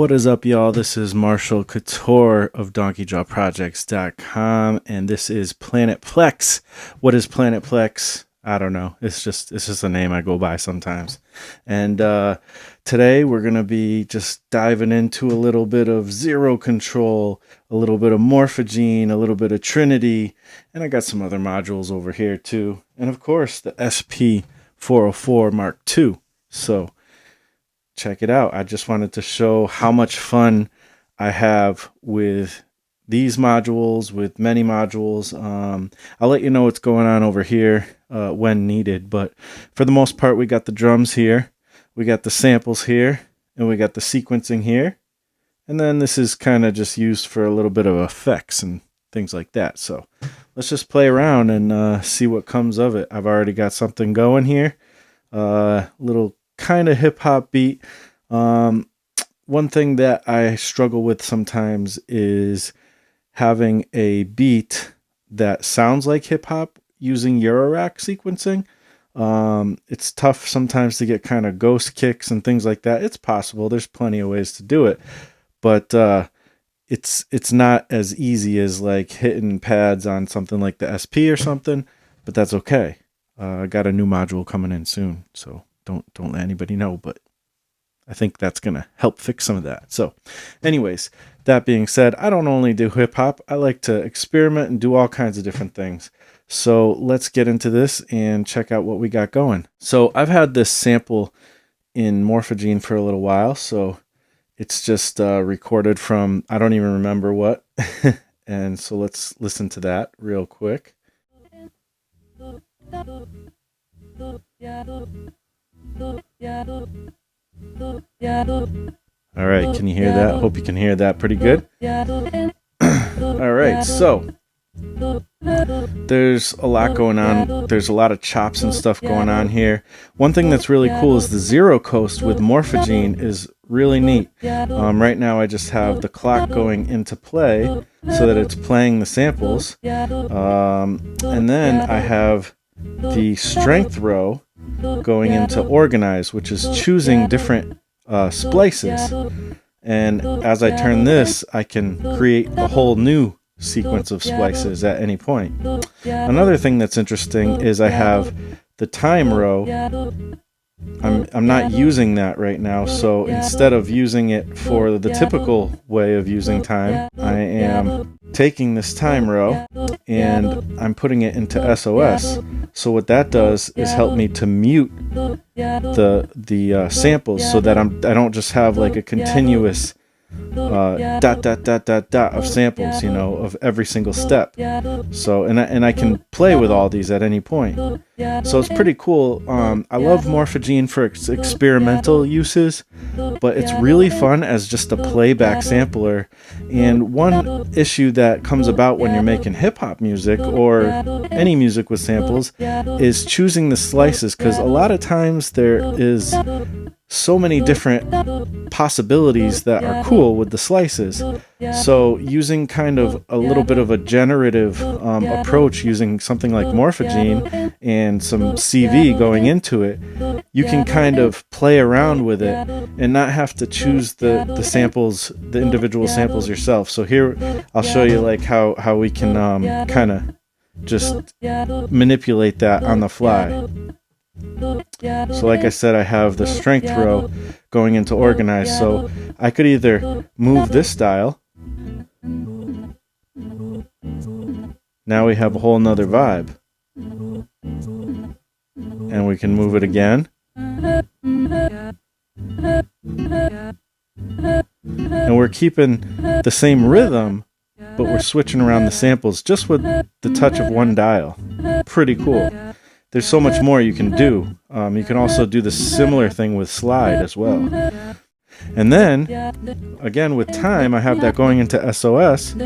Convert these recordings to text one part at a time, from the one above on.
What is up, y'all? This is Marshall Couture of DonkeyJawProjects.com, and this is Planetplex. What is Planetplex? I don't know. It's just a name I go by sometimes. And today we're gonna be just diving into a little bit of Zero Control, a little bit of Morphagene, a little bit of Trinity, and I got some other modules over here too, and of course the SP404 Mark II. So check it out. I just wanted to show how much fun I have with these modules, with many modules. I'll let you know what's going on over here when needed, but for the most part, we got the drums here, we got the samples here, and we got the sequencing here. And then this is kind of just used for a little bit of effects and things like that. So let's just play around and see what comes of it. I've already got something going here, little kind of hip-hop beat. One thing that I struggle with sometimes is having a beat that sounds like hip-hop using Eurorack sequencing. It's tough sometimes to get kind of ghost kicks and things like that. It's possible. There's plenty of ways to do it, but it's not as easy as like hitting pads on something like the SP or something, but that's okay. I got a new module coming in soon, so don't let anybody know, but I think that's going to help fix some of that. So anyways, that being said, I don't only do hip hop. I like to experiment and do all kinds of different things. So let's get into this and check out what we got going. So I've had this sample in Morphagene for a little while. So it's just recorded from, I don't even remember what. And so let's listen to that real quick. All right, can you hear that? Hope you can hear that pretty good. All right, so there's a lot going on. There's a lot of chops and stuff going on here. One thing that's really cool is the zero coast with Morphagene is really neat. Right now I just have the clock going into play so that it's playing the samples. And then I have the strength row going into organize, which is choosing different splices. And as I turn this, I can create a whole new sequence of splices at any point. Another thing that's interesting is I have the time row. I'm not using that right now, so instead of using it for the typical way of using time, I am taking this time row and I'm putting it into SOS. So what that does is help me to mute the samples so that I don't just have like a continuous dot of samples, you know, of every single step. So and I can play with all these at any point. So it's pretty cool. I love Morphagene for experimental uses, but it's really fun as just a playback sampler. And one issue that comes about when you're making hip-hop music or any music with samples is choosing the slices, because a lot of times there is so many different possibilities that are cool with the slices. So using kind of a little bit of a generative approach using something like Morphagene and some CV going into it, you can kind of play around with it and not have to choose the samples, the individual samples yourself. So here I'll show you like how we can kind of just manipulate that on the fly. So like I said, I have the strength row going into organize, so I could either move this dial. Now we have a whole nother vibe. And we can move it again. And we're keeping the same rhythm, but we're switching around the samples just with the touch of one dial. Pretty cool. There's so much more you can do. You can also do the similar thing with slide as well. And then, again with time, I have that going into SOS,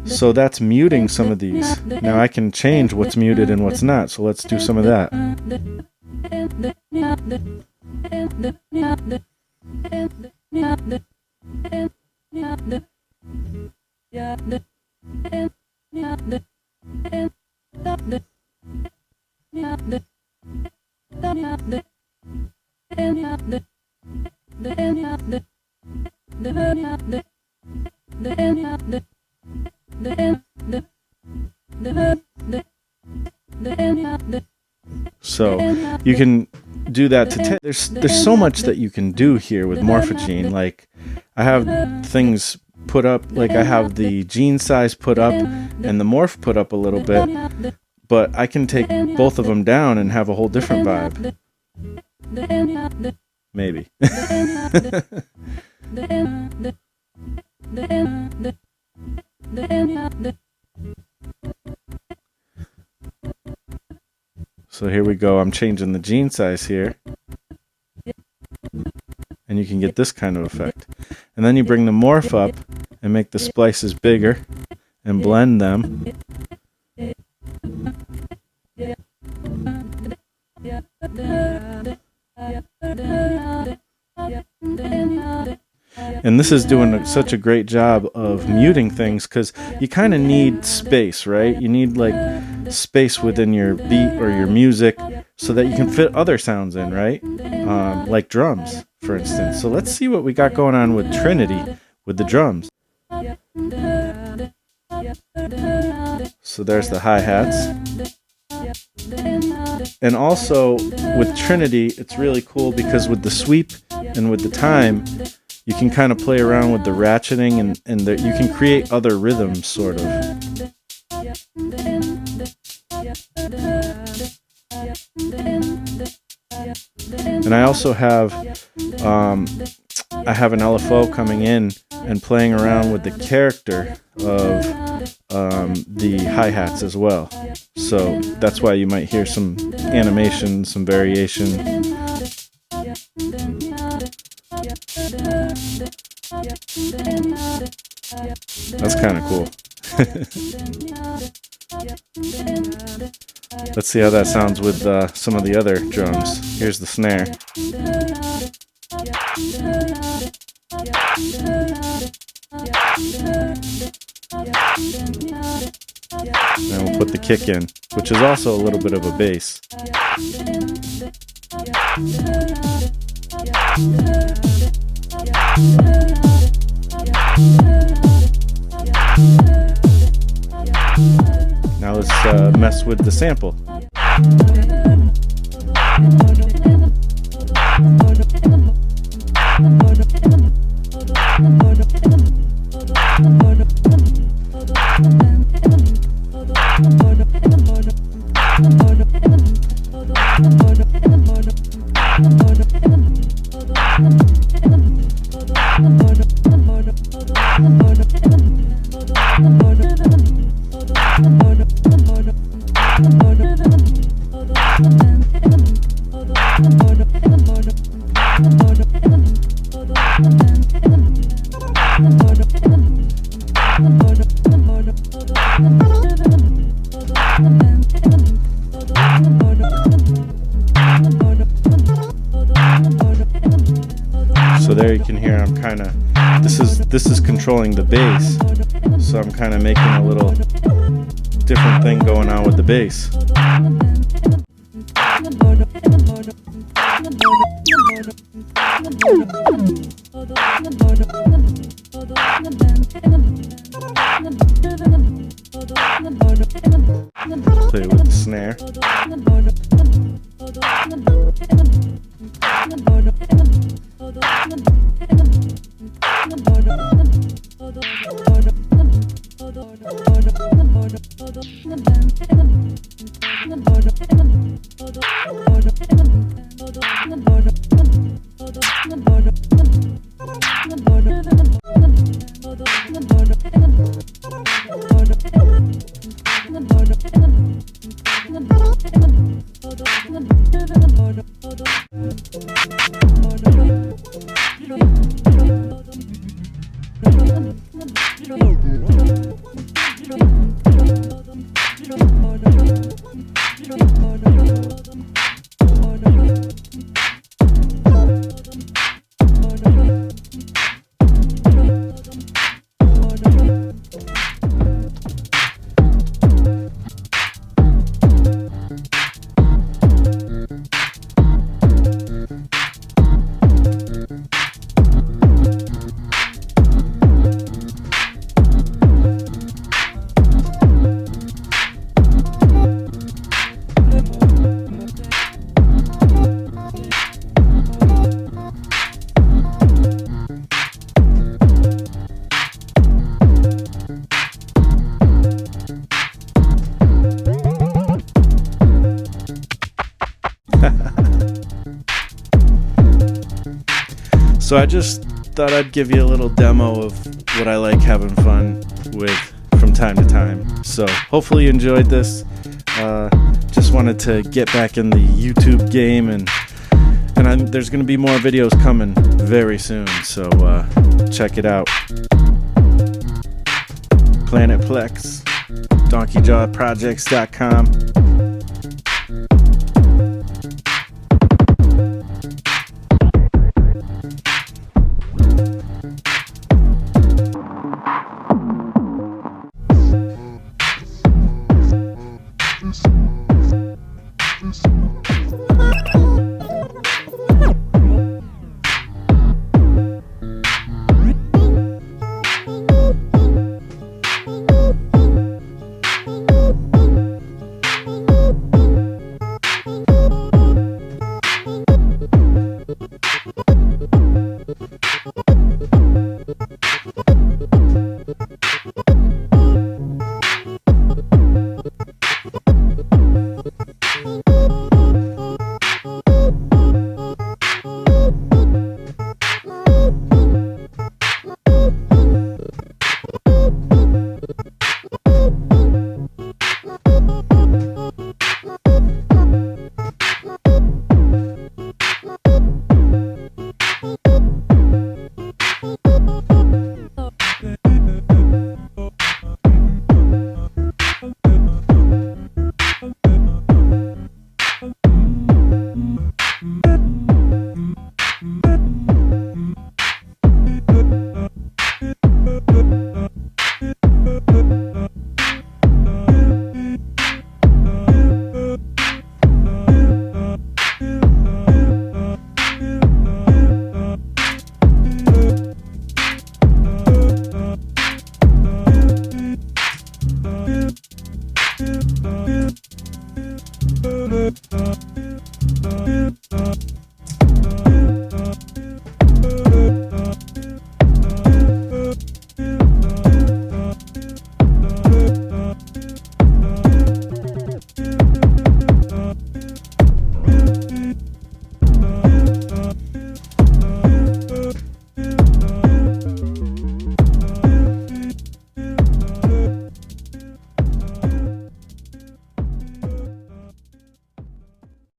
so that's muting some of these. Now I can change what's muted and what's not, so let's do some of that. So you can do that to there's so much that you can do here with Morphagene. Like I have things put up, like I have the gene size put up and the morph put up a little bit, but I can take both of them down and have a whole different vibe. Maybe. So here we go. I'm changing the gene size here. And you can get this kind of effect. And then you bring the morph up and make the splices bigger and blend them. And this is doing such a great job of muting things, because you kind of need space, right? You need like space within your beat or your music so that you can fit other sounds in, right? Like drums, for instance. So let's see what we got going on with Trinity with the drums. So there's the hi-hats. And also with Trinity, it's really cool because with the sweep and with the time, you can kind of play around with the ratcheting and you can create other rhythms, sort of. And I also have an LFO coming in and playing around with the character of the hi-hats as well. So that's why you might hear some animation, some variation. That's kind of cool. Let's see how that sounds with some of the other drums. Here's the snare. And we'll put the kick in, which is also a little bit of a bass. Now let's mess with the sample. So there you can hear I'm kind of, this is controlling the bass, so I'm kind of making a little different thing going on with the bass. Play with the snare. So I just thought I'd give you a little demo of what I like having fun with from time to time. So hopefully you enjoyed this. Just wanted to get back in the YouTube game, and there's going to be more videos coming very soon, so check it out. Planetplex, DonkeyJawProjects.com.